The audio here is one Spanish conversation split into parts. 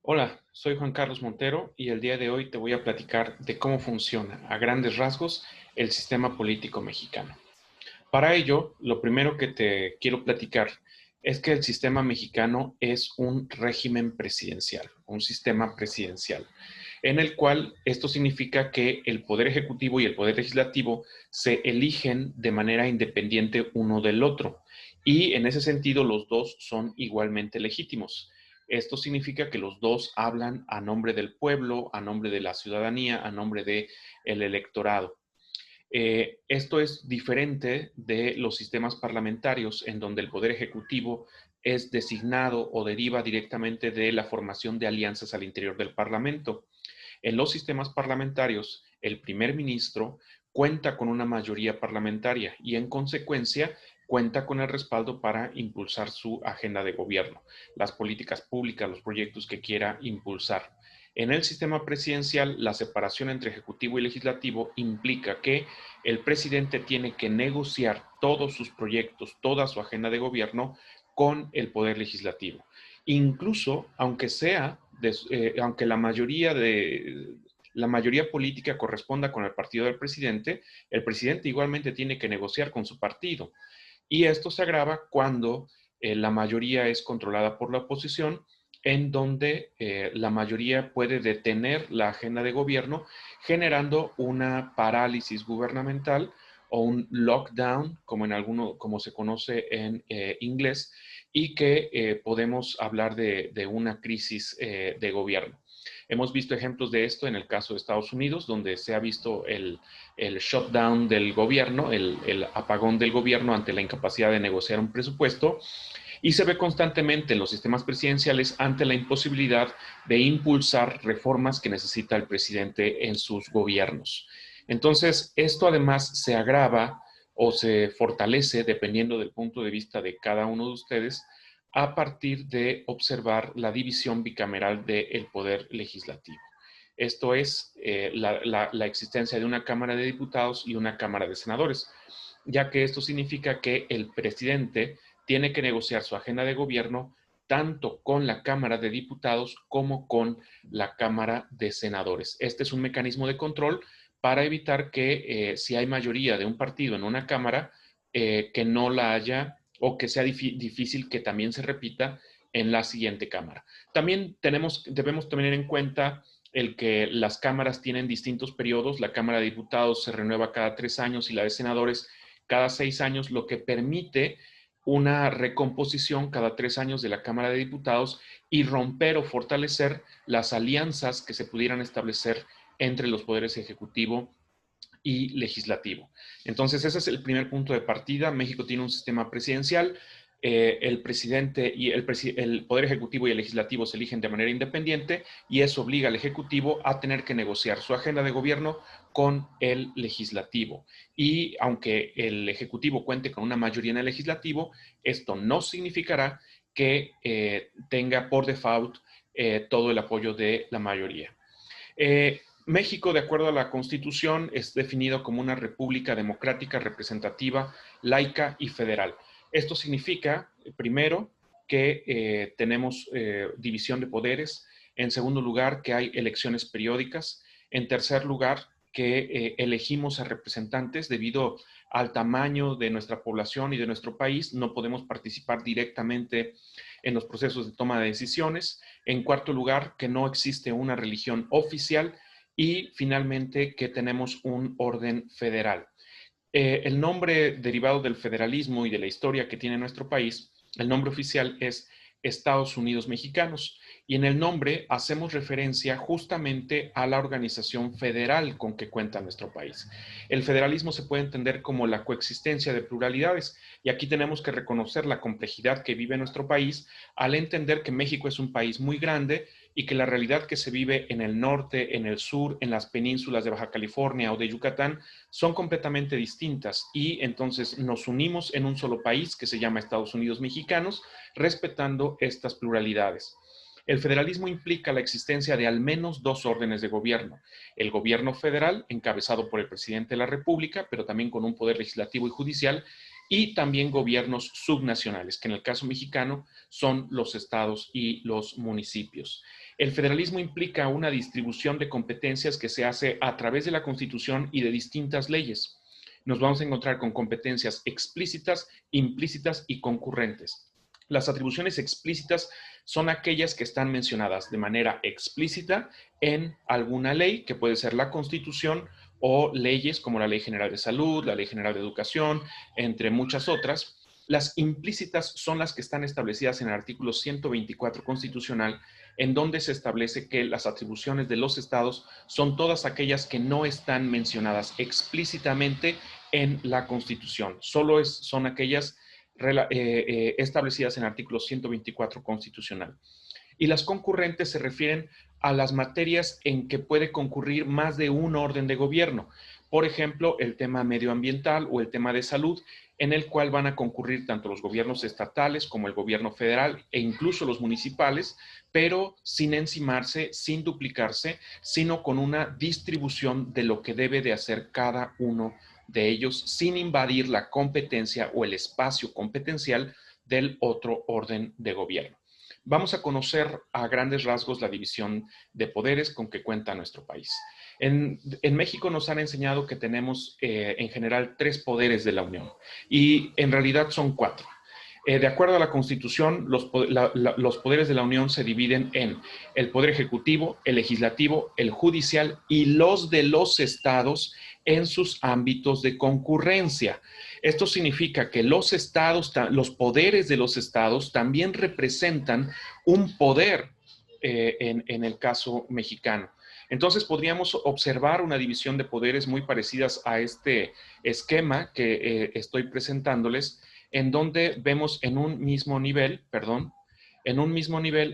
Hola, soy Juan Carlos Montero y el día de hoy te voy a platicar de cómo funciona a grandes rasgos el sistema político mexicano. Para ello, lo primero que te quiero platicar es que el sistema mexicano es un régimen presidencial, un sistema presidencial, en el cual esto significa que el poder ejecutivo y el poder legislativo se eligen de manera independiente uno del otro y en ese sentido los dos son igualmente legítimos. Esto significa que los dos hablan a nombre del pueblo, a nombre de la ciudadanía, a nombre del electorado. Esto es diferente de los sistemas parlamentarios en donde el poder ejecutivo es designado o deriva directamente de la formación de alianzas al interior del Parlamento. En los sistemas parlamentarios, el primer ministro cuenta con una mayoría parlamentaria y en consecuencia cuenta con el respaldo para impulsar su agenda de gobierno, las políticas públicas, los proyectos que quiera impulsar. En el sistema presidencial, la separación entre ejecutivo y legislativo implica que el presidente tiene que negociar todos sus proyectos, toda su agenda de gobierno con el poder legislativo. Incluso, aunque la mayoría política corresponda con el partido del presidente, el presidente igualmente tiene que negociar con su partido. Y esto se agrava cuando la mayoría es controlada por la oposición, en donde la mayoría puede detener la agenda de gobierno, generando una parálisis gubernamental o un lockdown, como se conoce en inglés, y que podemos hablar de una crisis de gobierno. Hemos visto ejemplos de esto en el caso de Estados Unidos, donde se ha visto el shutdown del gobierno, el apagón del gobierno ante la incapacidad de negociar un presupuesto, y se ve constantemente en los sistemas presidenciales ante la imposibilidad de impulsar reformas que necesita el presidente en sus gobiernos. Entonces, esto además se agrava o se fortalece, dependiendo del punto de vista de cada uno de ustedes, a partir de observar la división bicameral del poder legislativo. Esto es la existencia de una Cámara de Diputados y una Cámara de Senadores, ya que esto significa que el presidente tiene que negociar su agenda de gobierno tanto con la Cámara de Diputados como con la Cámara de Senadores. Este es un mecanismo de control para evitar que si hay mayoría de un partido en una Cámara, que no la haya o que sea difícil que también se repita en la siguiente Cámara. También debemos tener en cuenta el que las cámaras tienen distintos periodos. La Cámara de Diputados se renueva cada 3 años y la de Senadores cada 6 años, lo que permite una recomposición cada 3 años de la Cámara de Diputados y romper o fortalecer las alianzas que se pudieran establecer entre los poderes ejecutivo y legislativo. Entonces, ese es el primer punto de partida. México tiene un sistema presidencial. El presidente y el Poder Ejecutivo y el Legislativo se eligen de manera independiente y eso obliga al Ejecutivo a tener que negociar su agenda de gobierno con el Legislativo. Y aunque el Ejecutivo cuente con una mayoría en el Legislativo, esto no significará que tenga por default todo el apoyo de la mayoría. México, de acuerdo a la Constitución, es definido como una república democrática, representativa, laica y federal. Esto significa, primero, que tenemos división de poderes. En segundo lugar, que hay elecciones periódicas. En tercer lugar, que elegimos a representantes debido al tamaño de nuestra población y de nuestro país. No podemos participar directamente en los procesos de toma de decisiones. En cuarto lugar, que no existe una religión oficial y finalmente que tenemos un orden federal. El nombre derivado del federalismo y de la historia que tiene nuestro país, el nombre oficial es Estados Unidos Mexicanos y en el nombre hacemos referencia justamente a la organización federal con que cuenta nuestro país. El federalismo se puede entender como la coexistencia de pluralidades y aquí tenemos que reconocer la complejidad que vive nuestro país al entender que México es un país muy grande y que la realidad que se vive en el norte, en el sur, en las penínsulas de Baja California o de Yucatán son completamente distintas y entonces nos unimos en un solo país que se llama Estados Unidos Mexicanos, respetando estas pluralidades. El federalismo implica la existencia de al menos dos órdenes de gobierno. El gobierno federal, encabezado por el presidente de la República, pero también con un poder legislativo y judicial, y también gobiernos subnacionales, que en el caso mexicano son los estados y los municipios. El federalismo implica una distribución de competencias que se hace a través de la Constitución y de distintas leyes. Nos vamos a encontrar con competencias explícitas, implícitas y concurrentes. Las atribuciones explícitas son aquellas que están mencionadas de manera explícita en alguna ley, que puede ser la Constitución o leyes como la Ley General de Salud, la Ley General de Educación, entre muchas otras. Las implícitas son las que están establecidas en el artículo 124 constitucional, en donde se establece que las atribuciones de los estados son todas aquellas que no están mencionadas explícitamente en la Constitución. Solo son aquellas establecidas en el artículo 124 constitucional. Y las concurrentes se refieren a las materias en que puede concurrir más de un orden de gobierno. Por ejemplo, el tema medioambiental o el tema de salud, en el cual van a concurrir tanto los gobiernos estatales como el gobierno federal e incluso los municipales, pero sin encimarse, sin duplicarse, sino con una distribución de lo que debe de hacer cada uno de ellos, sin invadir la competencia o el espacio competencial del otro orden de gobierno. Vamos a conocer a grandes rasgos la división de poderes con que cuenta nuestro país. En México nos han enseñado que tenemos en general 3 poderes de la Unión y en realidad son 4. De acuerdo a la Constitución, los poderes de la Unión se dividen en el Poder Ejecutivo, el Legislativo, el Judicial y los de los estados en sus ámbitos de concurrencia. Esto significa que los estados, los poderes de los estados también representan un poder en el caso mexicano. Entonces podríamos observar una división de poderes muy parecidas a este esquema que estoy presentándoles, en donde vemos en un mismo nivel,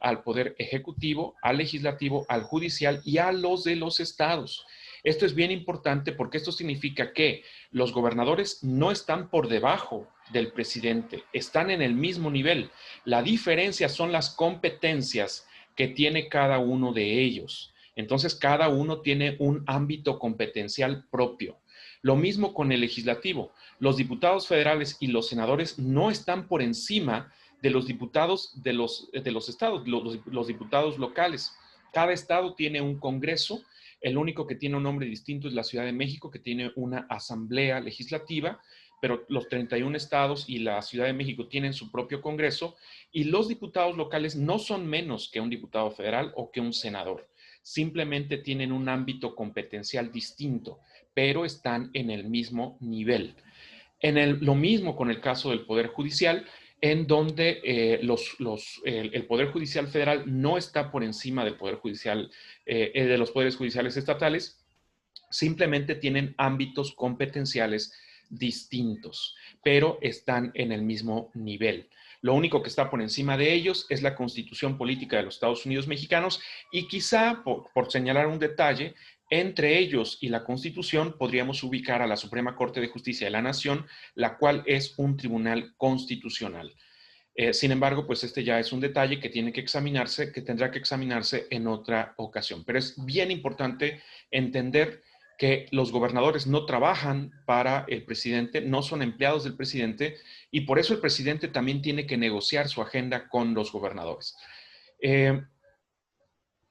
al poder ejecutivo, al legislativo, al judicial y a los de los estados. Esto es bien importante porque esto significa que los gobernadores no están por debajo del presidente, están en el mismo nivel. La diferencia son las competencias que tiene cada uno de ellos. Entonces, cada uno tiene un ámbito competencial propio. Lo mismo con el legislativo. Los diputados federales y los senadores no están por encima de los diputados de los estados, los diputados locales. Cada estado tiene un congreso. El único que tiene un nombre distinto es la Ciudad de México, que tiene una asamblea legislativa, pero los 31 estados y la Ciudad de México tienen su propio congreso, y los diputados locales no son menos que un diputado federal o que un senador. Simplemente tienen un ámbito competencial distinto, pero están en el mismo nivel. Lo mismo con el caso del Poder Judicial, en donde el Poder Judicial federal no está por encima del Poder Judicial, de los Poderes Judiciales estatales, simplemente tienen ámbitos competenciales distintos, pero están en el mismo nivel. Lo único que está por encima de ellos es la Constitución Política de los Estados Unidos Mexicanos, y quizá, por señalar un detalle, entre ellos y la Constitución podríamos ubicar a la Suprema Corte de Justicia de la Nación, la cual es un tribunal constitucional. Sin embargo, pues este ya es un detalle que tiene que examinarse, que tendrá que examinarse en otra ocasión. Pero es bien importante entender que los gobernadores no trabajan para el presidente, no son empleados del presidente, y por eso el presidente también tiene que negociar su agenda con los gobernadores.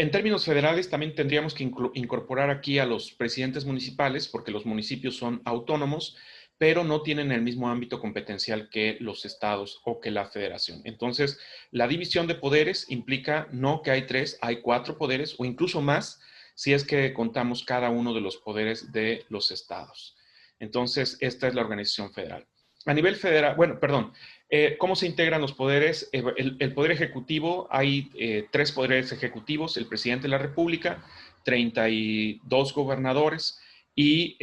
En términos federales, también tendríamos que incorporar aquí a los presidentes municipales, porque los municipios son autónomos, pero no tienen el mismo ámbito competencial que los estados o que la federación. Entonces, la división de poderes implica no que hay 3, hay 4 poderes o incluso más, si es que contamos cada uno de los poderes de los estados. Entonces, esta es la organización federal. A nivel federal, bueno, perdón, ¿cómo se integran los poderes? El poder ejecutivo, hay 3 poderes ejecutivos: el presidente de la República, 32 gobernadores y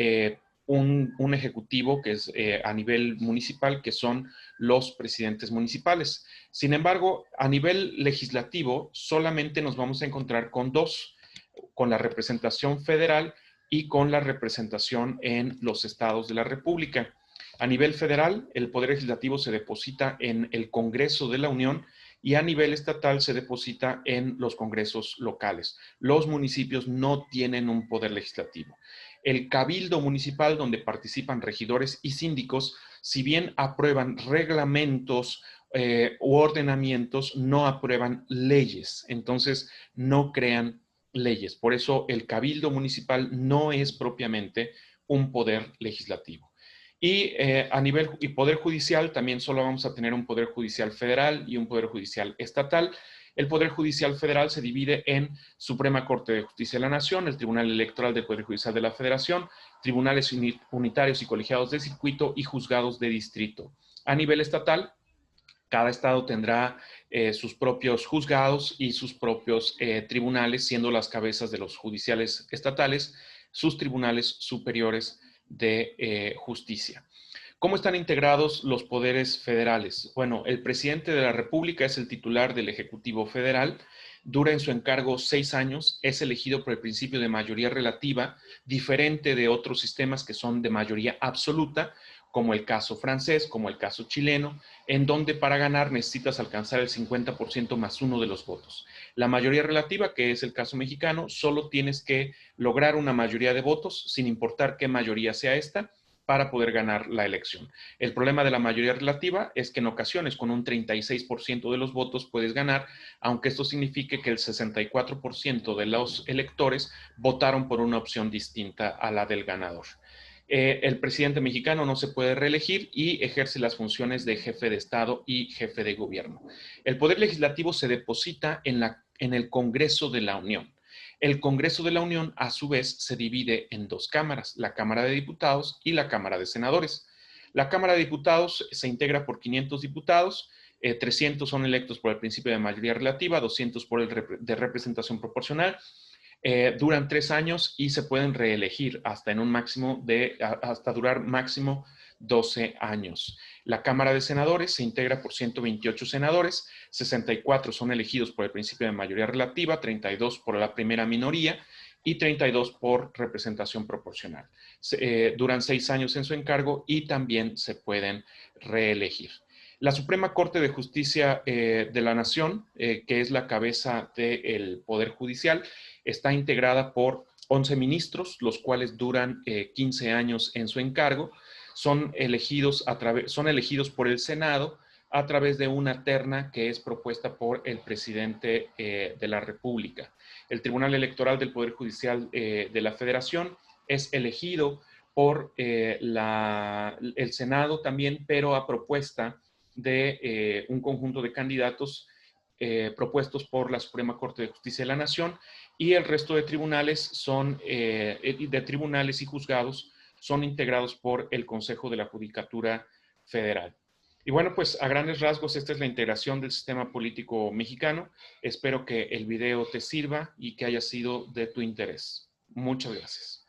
un ejecutivo que es a nivel municipal, que son los presidentes municipales. Sin embargo, a nivel legislativo, solamente nos vamos a encontrar con 2, con la representación federal y con la representación en los estados de la República. A nivel federal, el Poder Legislativo se deposita en el Congreso de la Unión, y a nivel estatal se deposita en los congresos locales. Los municipios no tienen un poder legislativo. El cabildo municipal, donde participan regidores y síndicos, si bien aprueban reglamentos u ordenamientos, no aprueban leyes. Entonces, no crean leyes. Por eso el cabildo municipal no es propiamente un poder legislativo. Y a nivel y poder judicial, también solo vamos a tener un poder judicial federal y un poder judicial estatal. El Poder Judicial Federal se divide en Suprema Corte de Justicia de la Nación, el Tribunal Electoral del Poder Judicial de la Federación, tribunales unitarios y colegiados de circuito y juzgados de distrito. A nivel estatal, cada estado tendrá sus propios juzgados y sus propios tribunales, siendo las cabezas de los judiciales estatales sus tribunales superiores de justicia. ¿Cómo están integrados los poderes federales? Bueno, el presidente de la República es el titular del Ejecutivo Federal, dura en su encargo 6 años, es elegido por el principio de mayoría relativa, diferente de otros sistemas que son de mayoría absoluta, como el caso francés, como el caso chileno, en donde para ganar necesitas alcanzar el 50% más uno de los votos. La mayoría relativa, que es el caso mexicano, solo tienes que lograr una mayoría de votos, sin importar qué mayoría sea esta, para poder ganar la elección. El problema de la mayoría relativa es que en ocasiones con un 36% de los votos puedes ganar, aunque esto signifique que el 64% de los electores votaron por una opción distinta a la del ganador. El presidente mexicano no se puede reelegir y ejerce las funciones de jefe de Estado y jefe de gobierno. El poder legislativo se deposita en el Congreso de la Unión. El Congreso de la Unión, a su vez, se divide en 2 cámaras, la Cámara de Diputados y la Cámara de Senadores. La Cámara de Diputados se integra por 500 diputados, 300 son electos por el principio de mayoría relativa, 200 por el de representación proporcional. Duran 3 años y se pueden reelegir hasta durar máximo 12 años. La Cámara de Senadores se integra por 128 senadores, 64 son elegidos por el principio de mayoría relativa, 32 por la primera minoría y 32 por representación proporcional. Duran 6 años en su encargo y también se pueden reelegir. La Suprema Corte de Justicia de la Nación, que es la cabeza del Poder Judicial, está integrada por 11 ministros, los cuales duran 15 años en su encargo. Son elegidos por el Senado a través de una terna que es propuesta por el presidente de la República. El Tribunal Electoral del Poder Judicial de la Federación es elegido por el Senado también, pero a propuesta de un conjunto de candidatos propuestos por la Suprema Corte de Justicia de la Nación, y el resto de tribunales y juzgados son integrados por el Consejo de la Judicatura Federal. Y bueno, pues a grandes rasgos esta es la integración del sistema político mexicano. Espero que el video te sirva y que haya sido de tu interés. Muchas gracias.